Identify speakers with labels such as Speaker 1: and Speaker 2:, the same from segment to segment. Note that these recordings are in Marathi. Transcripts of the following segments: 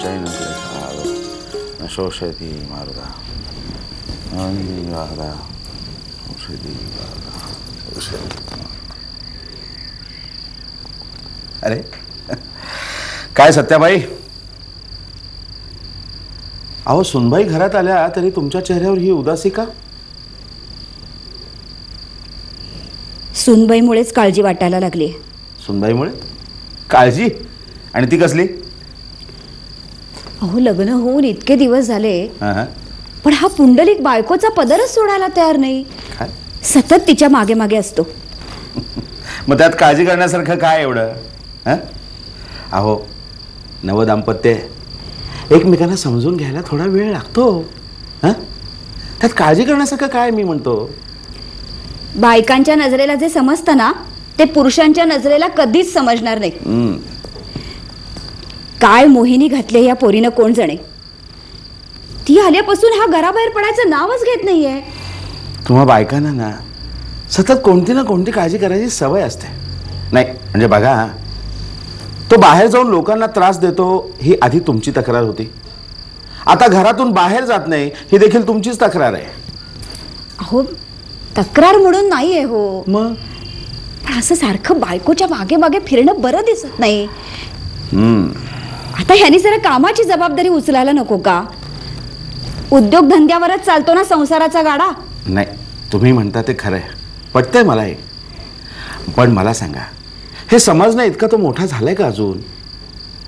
Speaker 1: चैन न शोषयति मारुदा अरे काय सत्याबाई, अहो सुनबाई घरात आल्या तरी तुमच्या चेहऱ्यावर ही उदासी का?
Speaker 2: सुनबाईमुळेच काळजी वाटायला लागली.
Speaker 1: सुनबाईमुळे काळजी? आणि ती कसली?
Speaker 2: अहो लग्न होऊन इतके दिवस झाले, पण हा पुंडलिक बायकोचा पदरच सोडायला तयार नाही. सतत तिच्या मागे मागे असतो.
Speaker 1: मग त्यात काळजी करण्यासारखं काय एवढं? अहो नवदाम्पत्य एकमेकांना समजून घ्यायला थोडा वेळ लागतो. त्यात काळजी करण्यासारखं काय मी म्हणतो?
Speaker 2: बायकांच्या नजरेला जे समजतं ना ते पुरुषांच्या नजरेला कधीच समजणार नाही. काय मोहिनी घातले या पोरीनं कोण जाणे. ती आल्यापासून हा घराबाहेर पडायचं नावच घेत नाहीये.
Speaker 1: तुम्हा बायकांना ना सतत कोणती ना कोणती काळजी करायची सवय असते. नाही म्हणजे बघा, तो बाहेर जाऊन लोकांना त्रास देतो ही आधी तुमची तक्रार होती. आता घरातून बाहेर जात नाही ही देखील तुमचीच तक्रार आहे.
Speaker 2: अहो तक्रार म्हणून नाहीये हो,
Speaker 1: मग
Speaker 2: पण असं सारखं बायकोच्या मागे मागे फिरणं बरं दिसत नाही. आता ह्यानी जरा कामाची जबाबदारी उचलायला नको का? उद्योगधंद्यावरच चालतो ना संसाराचा गाडा.
Speaker 1: नाही तुम्ही म्हणता ते खरं आहे, पटतंय मला हे. पण मला सांगा, हे समजणं इतका तो मोठा झालाय का अजून?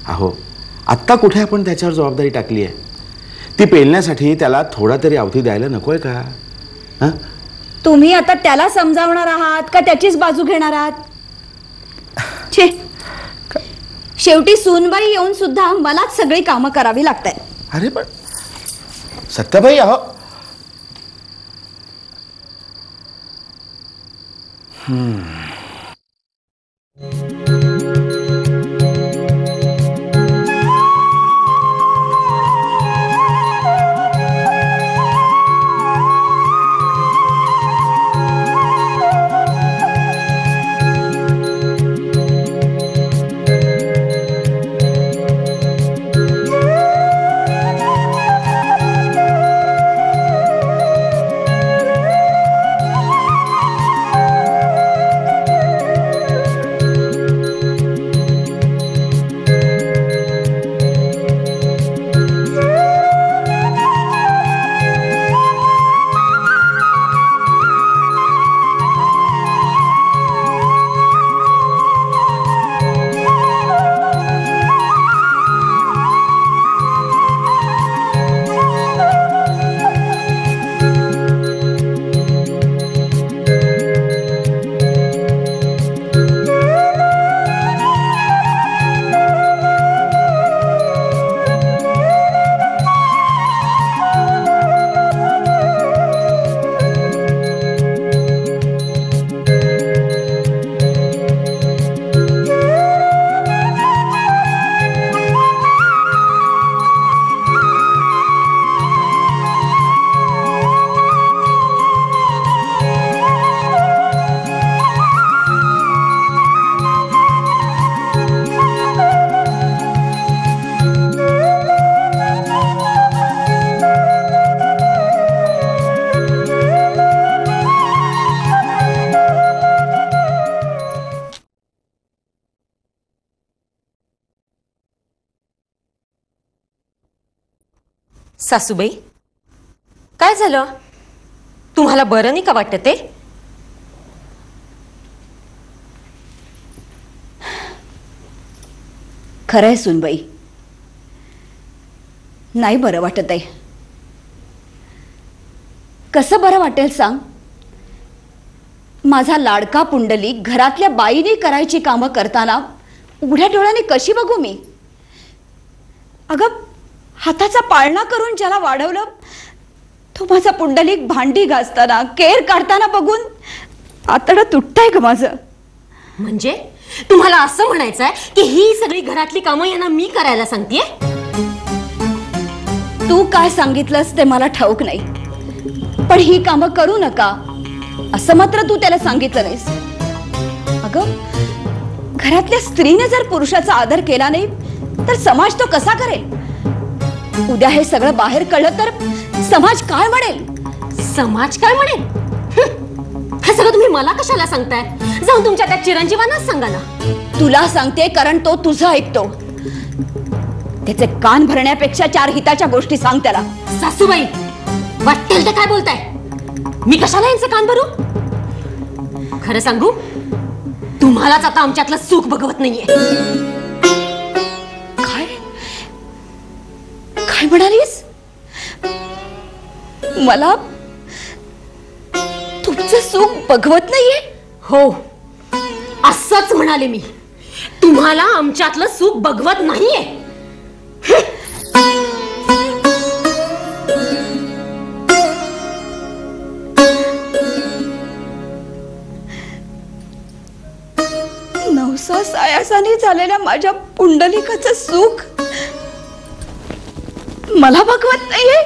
Speaker 1: अहो आत्ता कुठे आपण त्याच्यावर जबाबदारी टाकली आहे? ती पेलण्यासाठी त्याला थोडा तरी अवधी द्यायला नकोय का?
Speaker 2: तुम्ही आता त्याला समजावणार आहात का त्याचीच बाजू घेणार आहात? छे, शेवटी सूनबाई येऊन सुद्धा मलाच सगळी कामं करावी लागतात.
Speaker 1: अरे पण सत्याबाई, अहो
Speaker 3: सासूबाई, काय झालं? तुम्हाला बरं नाही का वाटत ते?
Speaker 2: खरंय सुनबाई, नाही बरं वाटत आहे. कसं बरं वाटेल सांग? माझा लाडका पुंडलिक घरातल्या बाईने करायची कामं करताना उघड्या डोळ्याने कशी बघू मी? अगं हाताचा पाळणा करून ज्याला वाढवलं तो माझा पुंडलिक भांडी घासताना केर काढताना बघून आतडं तुटतंय का माझं?
Speaker 3: म्हणजे तुम्हाला असं म्हणायचं आहे की ही सगळी घरातली कामं यांना मी करायला सांगतेय?
Speaker 2: तू काय सांगितलंस ते मला ठाऊक नाही, पण ही कामं करू नका असं मात्र तू त्याला सांगितलं नाहीस. अगं घरातल्या स्त्रीने जर पुरुषाचा आदर केला नाही तर समाज तो कसा करेल? उद्या हे सगळं बाहेर कळलं तर समाज काय म्हणेल?
Speaker 3: समाज काय म्हणेल? हे सगळं तुम्ही मला कशाला सांगताय? जाऊन तुमच्या त्या चिरंजीवांनाच सांगा ना.
Speaker 2: तुला सांगते कारण तो तुझं ऐकतो. त्याचे कान भरण्यापेक्षा 4 हिताच्या गोष्टी सांग त्याला.
Speaker 3: सासूबाई, वाटेल ते काय बोलताय? मी कशाला यांचे कान भरू? खरं सांगू, तुम्हालाच आता आमच्यातलं सुख बघवत नाहीये.
Speaker 2: काय काय म्हणालीस? मला तुमचं सुख बघवत नाहीये?
Speaker 3: हो, असंच म्हणाले मी. तुम्हाला आमच्यातलं सुख बघवत नाहीये.
Speaker 2: नवसास आयासाने झालेल्या माझ्या पुंडलिकाचं सुख मला बघवत नाहीये?